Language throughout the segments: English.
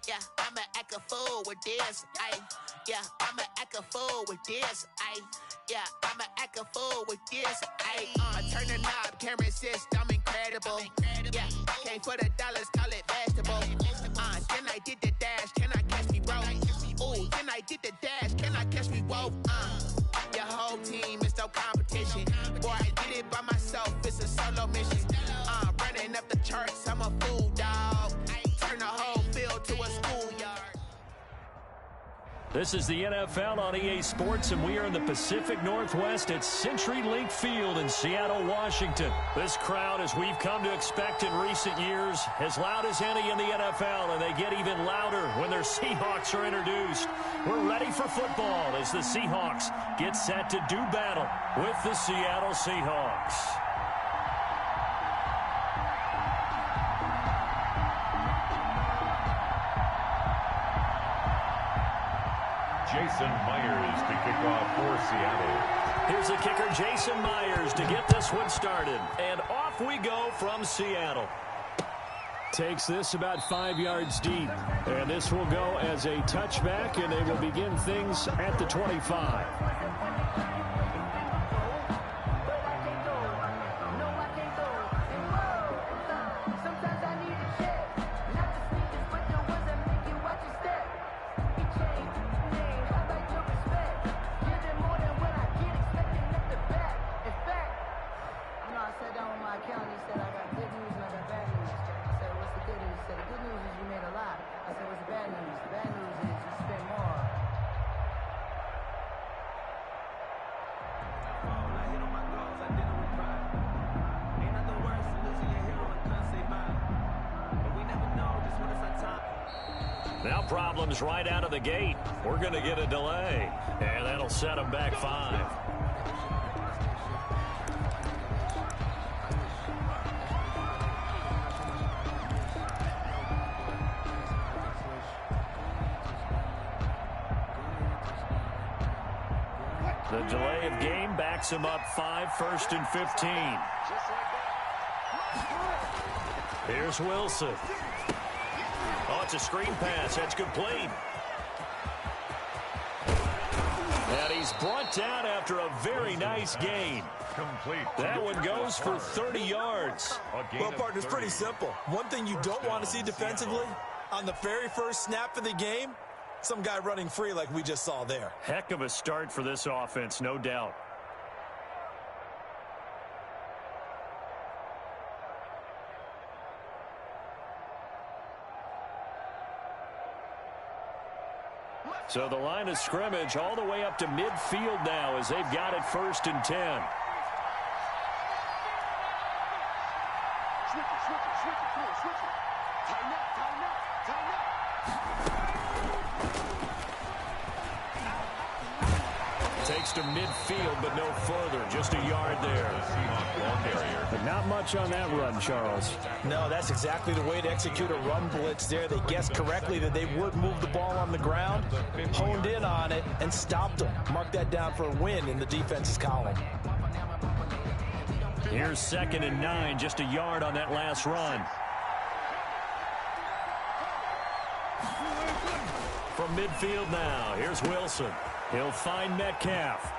Yeah, I'ma act a fool with this. Yeah, I'ma act a fool with this. Yeah, I'ma act a fool with this. Turn the knob, camera system incredible. Yeah, came for the dollars, call it vegetable. Then I did the dash, can I catch me, bro? Ooh, then I did the dash, can I catch me, whoa? Your whole team is no competition. Boy, I did it by myself, it's a solo mission. Running up the charts, I'm a fool, dog. Turn the whole field to a schoolyard. This is the NFL on EA Sports, and we are in the Pacific Northwest at CenturyLink Field in Seattle, Washington. This crowd, as we've come to expect in recent years, as loud as any in the NFL, and they get even louder when their Seahawks are introduced. We're ready for football as the Seahawks get set to do battle with the Seattle Seahawks. Jason Myers to kick off for Seattle. Here's the kicker, Jason Myers, to get this one started. And off we go from Seattle. Takes this about 5 yards deep. And this will go as a touchback, and they will begin things at the 25. Now problems right out of the gate. We're going to get a delay, and that'll set them back 5. The delay of game backs him up 5, 1st and 15. Here's Wilson. Oh, it's a screen pass. That's complete. And he's brought down after a very nice gain. Complete. That one goes for 30 yards. Well, partner, it's pretty simple. One thing you don't want to see defensively, on the very first snap of the game, some guy running free like we just saw there. Heck of a start for this offense, no doubt. So the line of scrimmage all the way up to midfield now as they've got it 1st and 10. Takes to midfield, but no further. Just a yard there. But not much on that run, Charles. No, that's exactly the way to execute a run blitz there. They guessed correctly that they would move the ball on the ground, honed in on it, and stopped them. Mark that down for a win in the defense's column. Here's 2nd and 9, just a yard on that last run. From midfield now, here's Wilson. He'll find Metcalf.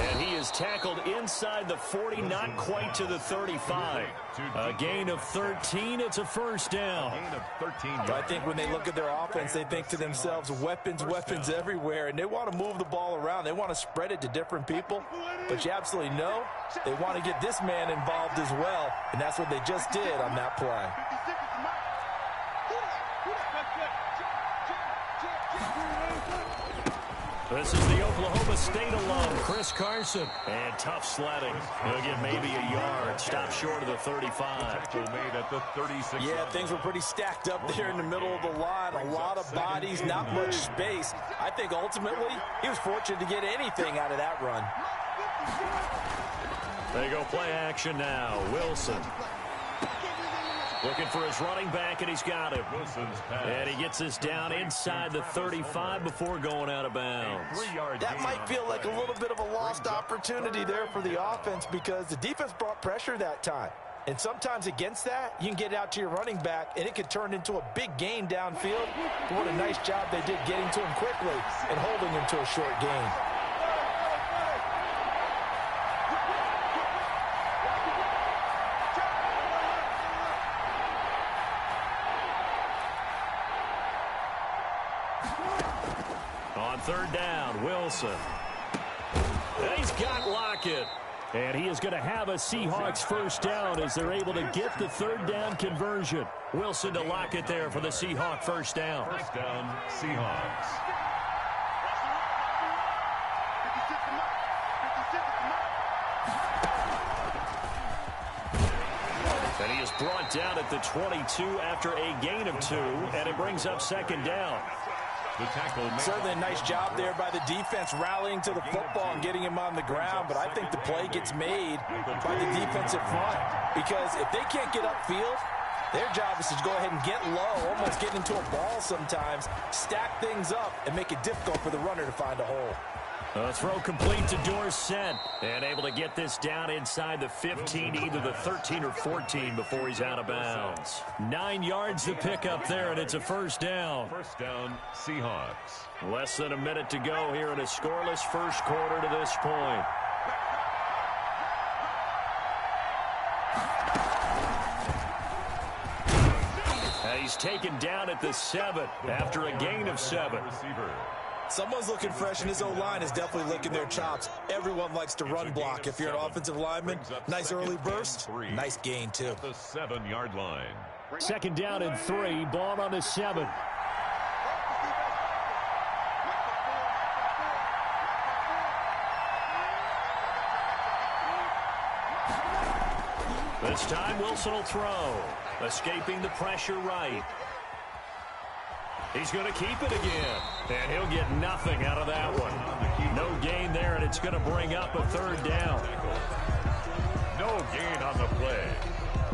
And he is tackled inside the 40, not quite to the 35. A gain of 13, it's a 1st down. I think when they look at their offense, they think to themselves, weapons, weapons everywhere, and they want to move the ball around. They want to spread it to different people, but you absolutely know they want to get this man involved as well, and that's what they just did on that play. This is the Oklahoma State alum, Chris Carson. And tough sledding. He'll get maybe a yard. Stop short of the 35. Made at the 36. Yeah, things were pretty stacked up there in the middle of the line. A lot of bodies, not much space. I think ultimately he was fortunate to get anything out of that run. They go play action now. Wilson. Looking for his running back, and he's got him. And he gets us down inside the 35 before going out of bounds. That might feel like a little bit of a lost opportunity there for the offense because the defense brought pressure that time. And sometimes against that, you can get it out to your running back, and it could turn into a big gain downfield. But what a nice job they did getting to him quickly and holding him to a short gain. On third down, Wilson. And he's got Lockett. And he is going to have a Seahawks first down as they're able to get the third down conversion. Wilson to Lockett there for the Seahawk first down. First down, Seahawks. And he is brought down at the 22 after a gain of 2, and it brings up second down. The tackle. Certainly a nice job there by the defense rallying to the football and getting him on the ground, but I think the play gets made by the defensive front because if they can't get upfield, their job is to go ahead and get low, almost get into a ball sometimes, stack things up, and make it difficult for the runner to find a hole. A throw complete to Dorsett, and able to get this down inside the 15, either the 13 or 14 before he's out of bounds. 9 yards to pick up there, and it's a first down. First down, Seahawks. Less than a minute to go here in a scoreless first quarter to this point. And he's taken down at the 7 after a gain of 7. Receiver. Someone's looking fresh, and his O-line is definitely licking their chops. Everyone likes to run block. If you're an offensive lineman, nice early burst, nice gain, too. The 7-yard line. Second down and 3, ball on the 7. This time, Wilson will throw. Escaping the pressure right. He's going to keep it again. And he'll get nothing out of that one. No gain there, and it's going to bring up a third down. No gain on the play.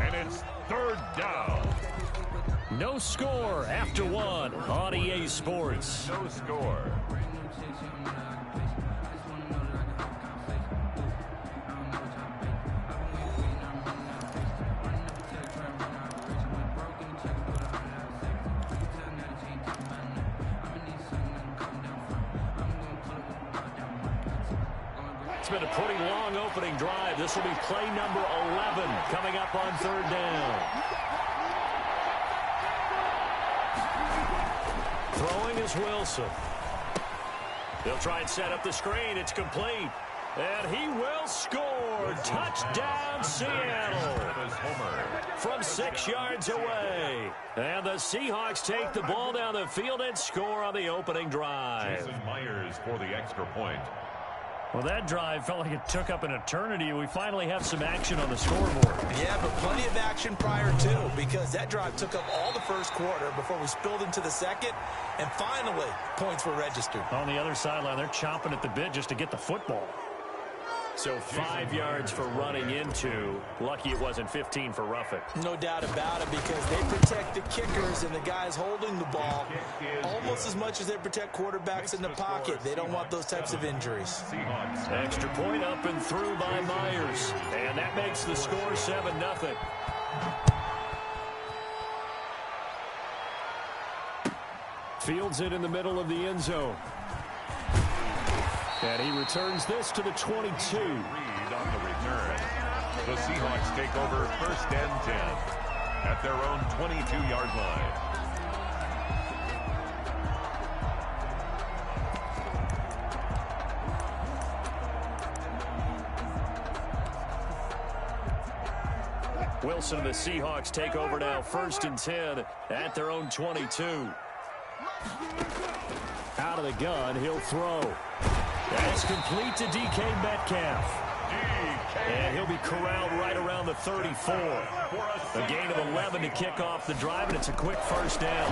And it's third down. No score after 1 on EA Sports. No score. It's been a pretty long opening drive. This will be play number 11 coming up on third down. Throwing is Wilson. He'll try and set up the screen. It's complete. And he will score. Touchdown, Seattle. From 6 yards away. And the Seahawks take the ball down the field and score on the opening drive. Jason Myers for the extra point. Well, that drive felt like it took up an eternity. We finally have some action on the scoreboard. Yeah, but plenty of action prior to, because that drive took up all the first quarter before we spilled into the second, and finally, points were registered. On the other sideline, they're chomping at the bit just to get the football. So 5 yards for running into. Lucky it wasn't 15 for roughing. No doubt about it, because they protect the kickers and the guys holding the ball almost as much as they protect quarterbacks in the pocket. They don't want those types of injuries. Extra point up and through by Myers. And that makes the score 7-0. Fields it in the middle of the end zone. And he returns this to the 22. Reed on the return. The Seahawks take over first and 10 at their own 22-yard line. Wilson and the Seahawks take over now first and 10 at their own 22. Out of the gun, he'll throw. That's complete to DK Metcalf. And he'll be corralled right around the 34. A gain of 11 to kick off the drive, and it's a quick first down.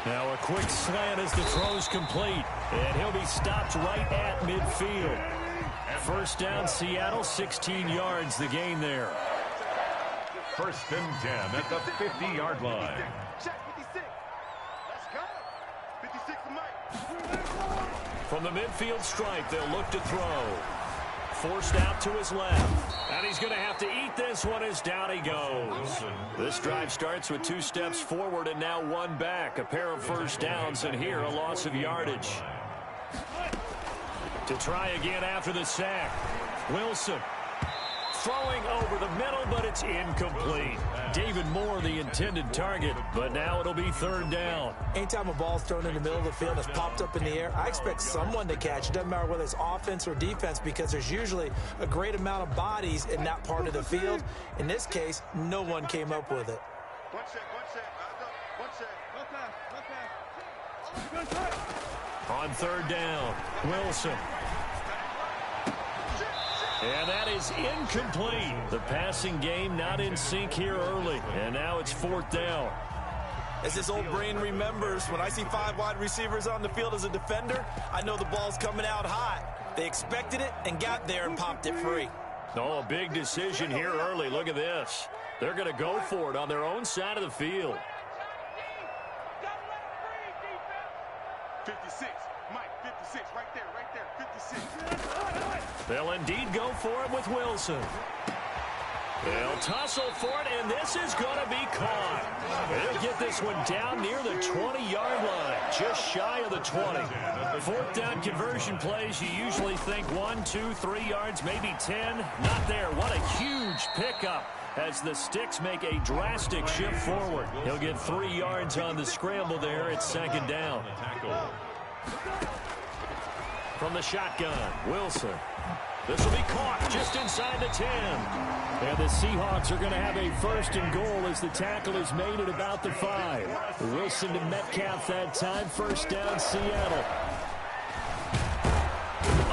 Now a quick slant as the throw's complete. And he'll be stopped right at midfield. First down, Seattle, 16 yards the gain there. First and 10 at the 50-yard line. From the midfield stripe, they'll look to throw. Forced out to his left. And he's going to have to eat this one as down he goes. This drive starts with 2 steps forward and now 1 back. A pair of first downs, and here a loss of yardage. To try again after the sack. Wilson throwing over the middle, but it's incomplete. David Moore, the intended target, but now it'll be 3rd down. Anytime a ball's thrown in the middle of the field and it's popped up in the air, I expect someone to catch. It doesn't matter whether it's offense or defense, because there's usually a great amount of bodies in that part of the field. In this case, no one came up with it. On 3rd down, Wilson. And that is incomplete. The passing game not in sync here early. And now it's 4th down. As his old brain remembers, when I see 5 wide receivers on the field as a defender, I know the ball's coming out hot. They expected it and got there and popped it free. Oh, a big decision here early. Look at this. They're going to go for it on their own side of the field. 56. Mike, 56. Right there, 56. They'll indeed go for it with Wilson. They'll tussle for it, and this is going to be caught. They'll get this one down near the 20-yard line, just shy of the 20. 4th down conversion plays, you usually think 1, 2, 3 yards, maybe 10. Not there. What a huge pickup as the Sticks make a drastic shift forward. He'll get 3 yards on the scramble there. It's 2nd down. From the shotgun, Wilson. This will be caught just inside the 10. And the Seahawks are going to have a 1st and goal as the tackle is made at about the 5. Wilson to Metcalf that time. 1st down, Seattle.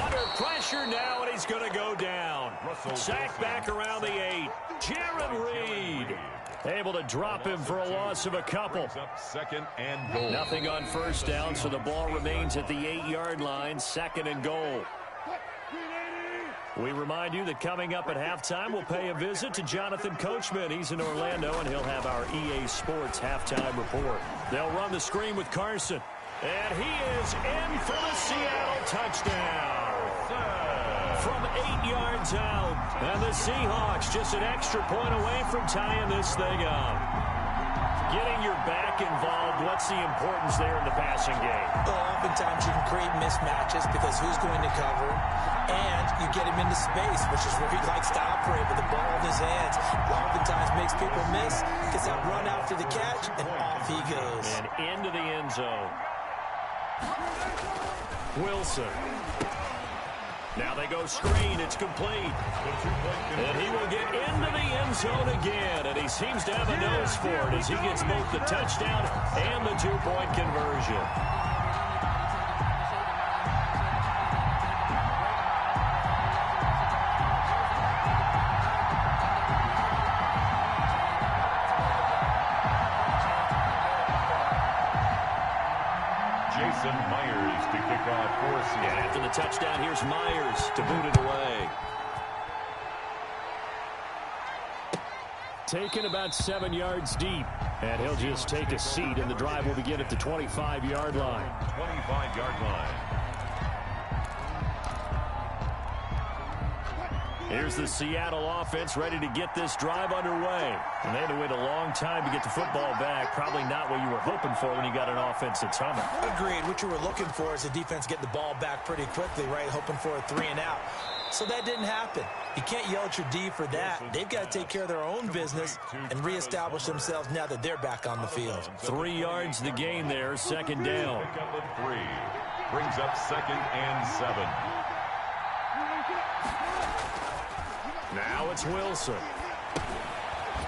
Under pressure now, and he's going to go down. Sacked back around the 8. Jaron Reed able to drop him for a loss of a couple. 2nd and goal. Nothing on 1st down, so the ball remains at the 8-yard line. 2nd and goal. We remind you that coming up at halftime, we'll pay a visit to Jonathan Coachman. He's in Orlando, and he'll have our EA Sports halftime report. They'll run the screen with Carson. And he is in for the Seattle touchdown. From 8 yards out. And the Seahawks just an extra point away from tying this thing up. Getting your back involved, what's the importance there in the passing game? Well, oftentimes you can create mismatches because who's going to cover, and you get him into space, which is where he likes to operate with the ball in his hands. Oftentimes makes people miss, gets that run after the catch, and off he goes. And into the end zone. Wilson. Now they go screen. It's complete. And he will get into the end zone again. And he seems to have a nose for it as he gets both the touchdown and the 2-point conversion. Jason Myers to kick off for Seattle. And after the touchdown, here's Myers to boot it away. Taken about 7 yards deep. And he'll just take a seat, and the drive will begin at the 25-yard line. 25-yard line. Here's the Seattle offense ready to get this drive underway. And they had to wait a long time to get the football back. Probably not what you were hoping for when you got an offense that's humming. Agreed. What you were looking for is the defense getting the ball back pretty quickly, right? Hoping for a 3 and out. So that didn't happen. You can't yell at your D for that. They've got to take care of their own business and reestablish themselves now that they're back on the field. 3 yards the gain there, 2nd down. Pick up of 3. Brings up 2nd and 7. Now it's Wilson.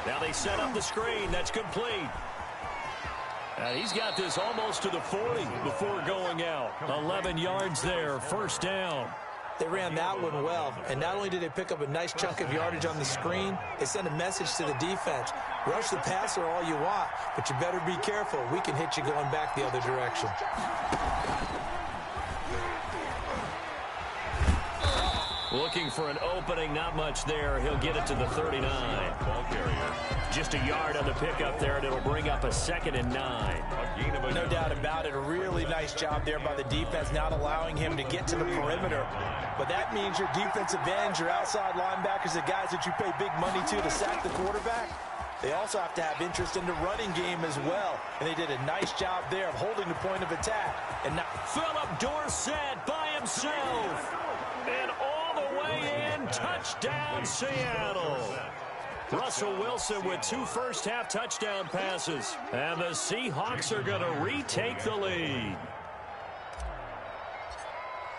Now they set up the screen. That's complete. And he's got this almost to the 40 before going out. 11 yards there, 1st down. They ran that one well, and not only did they pick up a nice chunk of yardage on the screen, they sent a message to the defense. Rush the passer all you want, but you better be careful. We can hit you going back the other direction. Looking for an opening, not much there. He'll get it to the 39. Ball carrier. Just a yard on the pickup there, and it'll bring up a 2nd and 9. No doubt about it. A really nice job there by the defense, not allowing him to get to the perimeter. But that means your defensive ends, your outside linebackers, the guys that you pay big money to sack the quarterback, they also have to have interest in the running game as well. And they did a nice job there of holding the point of attack. And now Philip Dorsett by himself. And all the way in, touchdown Seattle. Russell Wilson with 2 first-half touchdown passes. And the Seahawks are going to retake the lead.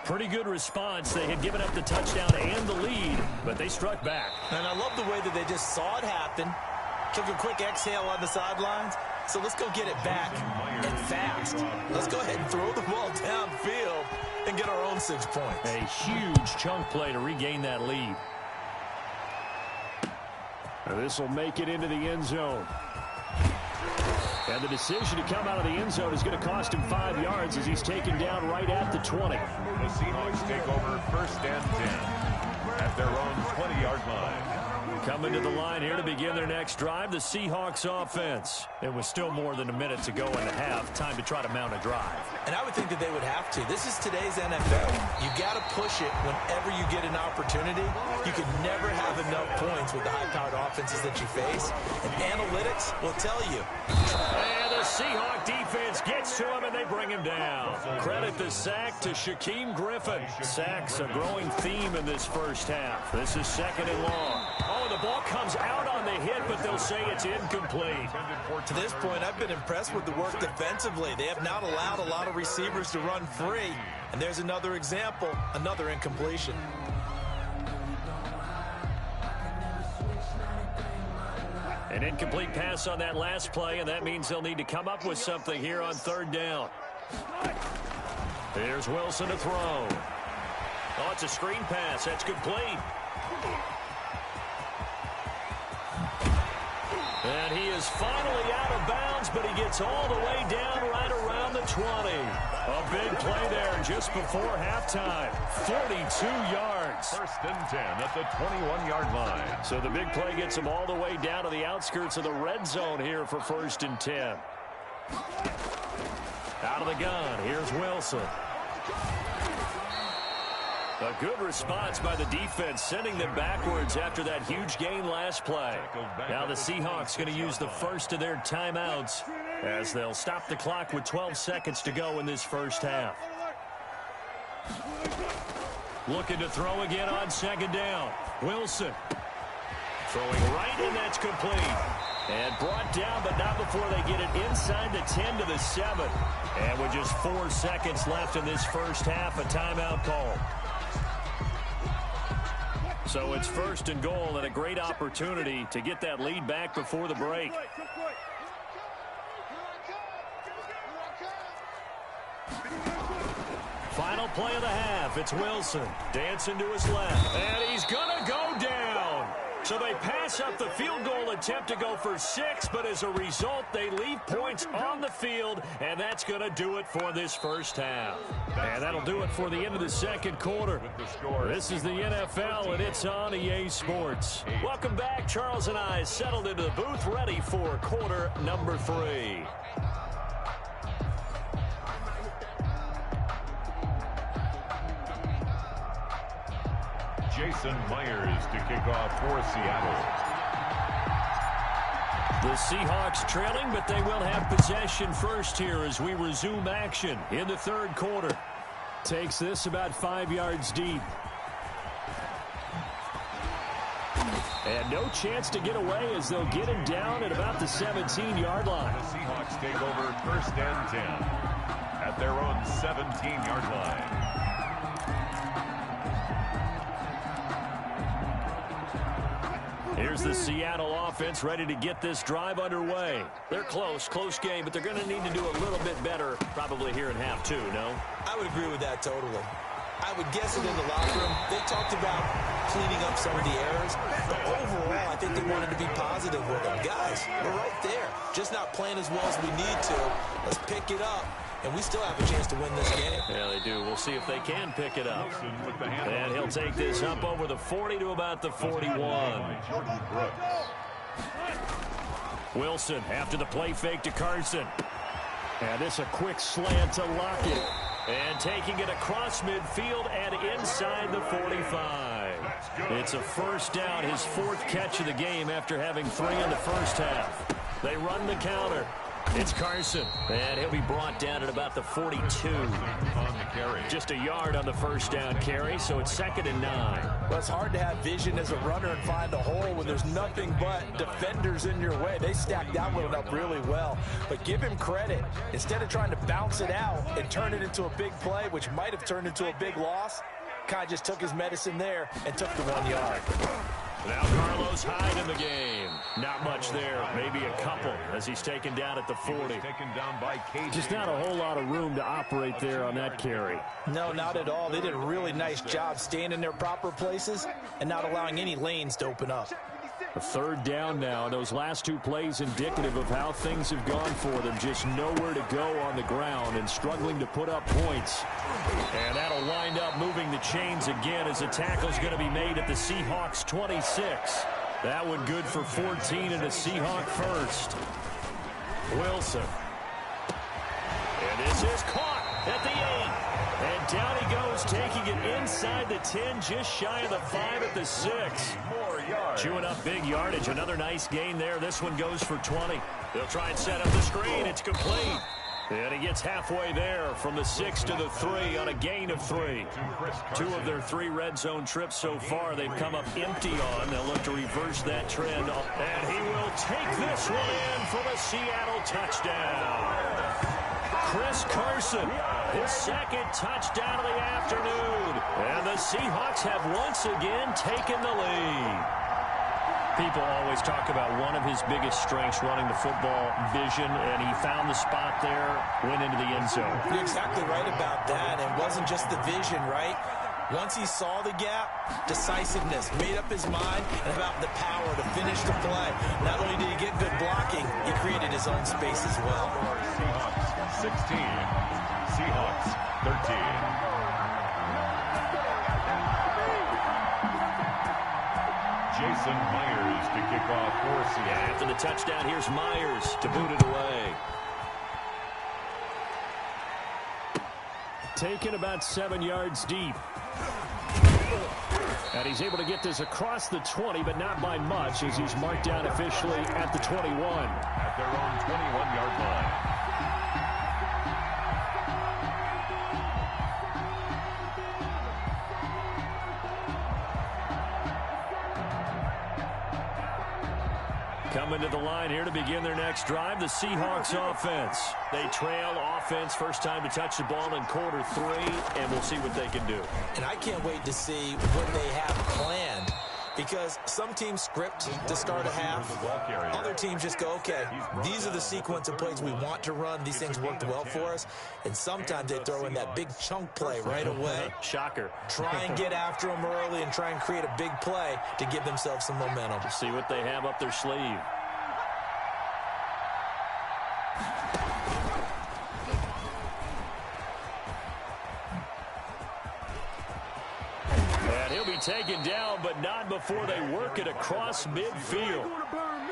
Pretty good response. They had given up the touchdown and the lead, but they struck back. And I love the way that they just saw it happen. Took a quick exhale on the sidelines. So let's go get it back and fast. Let's go ahead and throw the ball downfield and get our own 6 points. A huge chunk play to regain that lead. This will make it into the end zone. And the decision to come out of the end zone is going to cost him 5 yards as he's taken down right at the 20. The Seahawks take over 1st and 10 at their own 20-yard line. Coming to the line here to begin their next drive, the Seahawks offense. It was still more than a minute to go in the half. Time to try to mount a drive. And I would think that they would have to. This is today's NFL. You got to push it whenever you get an opportunity. You can never have enough points with the high-powered offenses that you face. And analytics will tell you. And the Seahawk defense gets to him, and they bring him down. Credit the sack to Shaquem Griffin. Sacks a growing theme in this first half. This is 2nd and long. Oh, the ball comes out on the hit, but they'll say it's incomplete. To this point, I've been impressed with the work defensively. They have not allowed a lot of receivers to run free. And there's another example, another incompletion. An incomplete pass on that last play, and that means they'll need to come up with something here on 3rd down. Here's Wilson to throw. Oh, it's a screen pass. That's complete. And he is finally out of bounds, but he gets all the way down right around the 20. A big play there just before halftime. 42 yards. 1st and 10 at the 21-yard line. So the big play gets him all the way down to the outskirts of the red zone here for 1st and 10. Out of the gun, here's Wilson. A good response by the defense, sending them backwards after that huge gain last play. Now the Seahawks going to use the first of their timeouts as they'll stop the clock with 12 seconds to go in this first half. Looking to throw again on 2nd down. Wilson throwing right, and that's complete. And brought down, but not before they get it inside the 10 to the 7. And with just 4 seconds left in this first half, a timeout call. So it's 1st and goal, and a great opportunity to get that lead back before the break. Final play of the half. It's Wilson dancing to his left, and he's going to go down. So they pass up the field goal attempt to go for 6, but as a result, they leave points on the field, and that's going to do it for this first half. And that'll do it for the end of the 2nd quarter. This is the NFL, and it's on EA Sports. Welcome back. Charles and I settled into the booth, ready for quarter number 3. Jason Myers to kick off for Seattle. The Seahawks trailing, but they will have possession first here as we resume action in the 3rd quarter. Takes this about 5 yards deep. And no chance to get away as they'll get him down at about the 17-yard line. The Seahawks take over 1st and 10 at their own 17-yard line. Here's the Seattle offense ready to get this drive underway. They're close game, but they're going to need to do a little bit better probably here in half 2, no? I would agree with that totally. I would guess that in the locker room, they talked about cleaning up some of the errors. But overall, I think they wanted to be positive with them. Guys, we're right there. Just not playing as well as we need to. Let's pick it up. And we still have a chance to win this game. Yeah, they do. We'll see if they can pick it up. And he'll take this up over the 40 to about the 41. Wilson after the play fake to Carson. And this a quick slant to Lockett. And taking it across midfield and inside the 45. It's a first down, his fourth catch of the game after having 3 in the first half. They run the counter. It's Carson, and he'll be brought down at about the 42. Just a yard on the first down carry, so it's 2nd and 9. Well, it's hard to have vision as a runner and find a hole when there's nothing but defenders in your way. They stacked that one up really well. But give him credit. Instead of trying to bounce it out and turn it into a big play, which might have turned into a big loss, Kai just took his medicine there and took the 1 yard. Now Carlos Hyde in the game. Not much there, maybe a couple as he's taken down at the 40. Taken down by Just not a whole lot of room to operate there on that carry. No, not at all. They did a really nice job staying in their proper places and not allowing any lanes to open up. A 3rd down now, and those last 2 plays indicative of how things have gone for them. Just nowhere to go on the ground and struggling to put up points. And that'll wind up moving the chains again as the tackle's going to be made at the Seahawks 26. That one good for 14 and a Seahawk first. Wilson. And this is caught at the 8. And down he goes, taking it inside the 10, just shy of the 5 at the 6. Chewing up big yardage. Another nice gain there. This one goes for 20. They'll try and set up the screen. It's complete. And he gets halfway there from the 6 to the 3 on a gain of 3. 2 of their 3 red zone trips so far they've come up empty on. They'll look to reverse that trend. And he will take this one in for the Seattle touchdown. Chris Carson, his 2nd touchdown of the afternoon. And the Seahawks have once again taken the lead. People always talk about one of his biggest strengths running the football, vision, and he found the spot there, went into the end zone. You're exactly right about that. It wasn't just the vision, right? Once he saw the gap, decisiveness, made up his mind, and about the power to finish the play. Not only did he get good blocking, he created his own space as well. Seahawks 16, Seahawks 13. Jason Myers to kick off for Seattle. After the touchdown, here's Myers to boot it away. Taken about 7 yards deep. And he's able to get this across the 20, but not by much, as he's marked down officially at the 21. At their own 21-yard line. Coming to the line here to begin their next drive, the Seahawks offense. They trail offense, first time to touch the ball in quarter 3, and we'll see what they can do. And I can't wait to see what they have planned, because some teams script to start a half. Other teams just go, okay, these are the sequence of plays we want to run. These things worked well for us. And sometimes they throw in that big chunk play right away. Shocker. Try and get after them early and try and create a big play to give themselves some momentum. See what they have up their sleeve. And he'll be taken down, but not before they work it across midfield.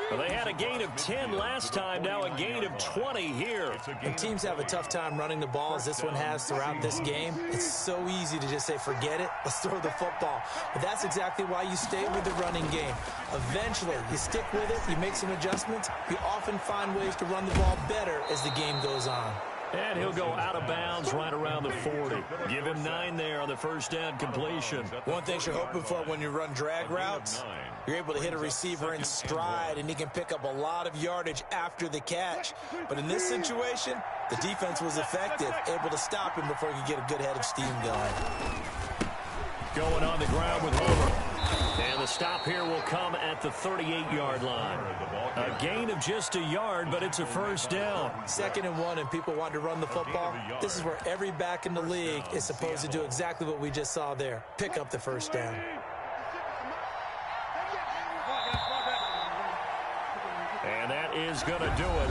Well, they had a gain of 10 last time, now a gain of 20 here. And teams have a tough time running the ball, as this one has throughout this game. It's so easy to just say, forget it, let's throw the football. But that's exactly why you stay with the running game. Eventually, you stick with it, you make some adjustments. You often find ways to run the ball better as the game goes on. And he'll go out of bounds right around the 40. Give him 9 there on the first down completion. One thing you're hoping for when you run drag routes, you're able to hit a receiver in stride, and he can pick up a lot of yardage after the catch. But in this situation, the defense was effective, able to stop him before he could get a good head of steam going. Going on the ground with Homer. And the stop here will come at the 38-yard line. A gain of just a yard, but it's a first down. 2nd and 1, and people want to run the football. This is where every back in the league is supposed to do exactly what we just saw there. Pick up the first down. And that is going to do it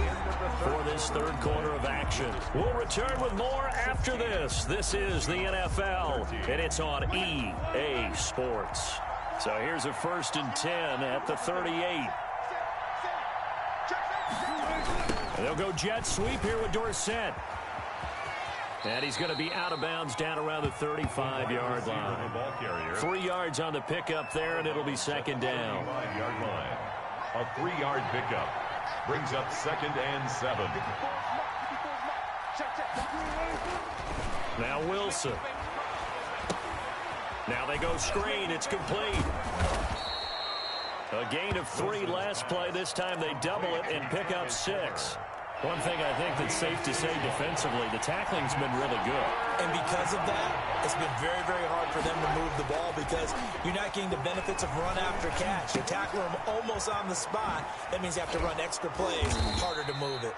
for this third quarter of action. We'll return with more after this. This is the NFL, and it's on EA Sports. So here's a 1st and 10 at the 38. And they'll go jet sweep here with Dorsett. And he's going to be out of bounds down around the 35-yard line. 3 yards on the pickup there, and it'll be 2nd down. 5-yard line. A 3-yard pickup brings up 2nd and 7. Now Wilson. Now they go screen. It's complete. A gain of 3 last play. This time they double it and pick up 6. One thing I think that's safe to say defensively, the tackling's been really good. And because of that, it's been very, very hard for them to move the ball because you're not getting the benefits of run after catch. You tackle them almost on the spot. That means you have to run extra plays, harder to move it.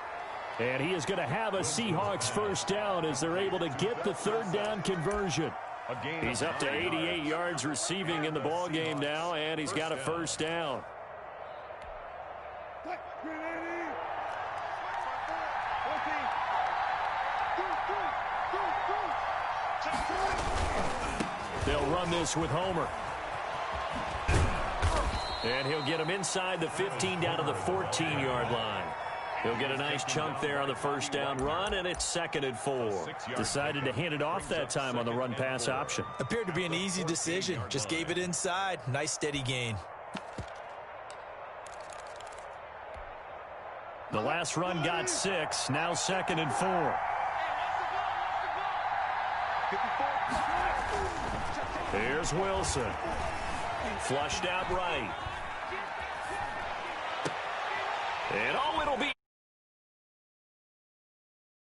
And he is going to have a Seahawks first down as they're able to get the 3rd down conversion. He's up to 88 yards receiving in the ball game now, and he's got a first down. They'll run this with Homer. And he'll get him inside the 15 down to the 14-yard line. He'll get a nice chunk there on the first down run, and it's 2nd and 4. Decided to hand it off that time on the run-pass option. Appeared to be an easy decision. Just gave it inside. Nice steady gain. The last run got 6. Now 2nd and 4. Here's Wilson. Flushed out right. And it'll be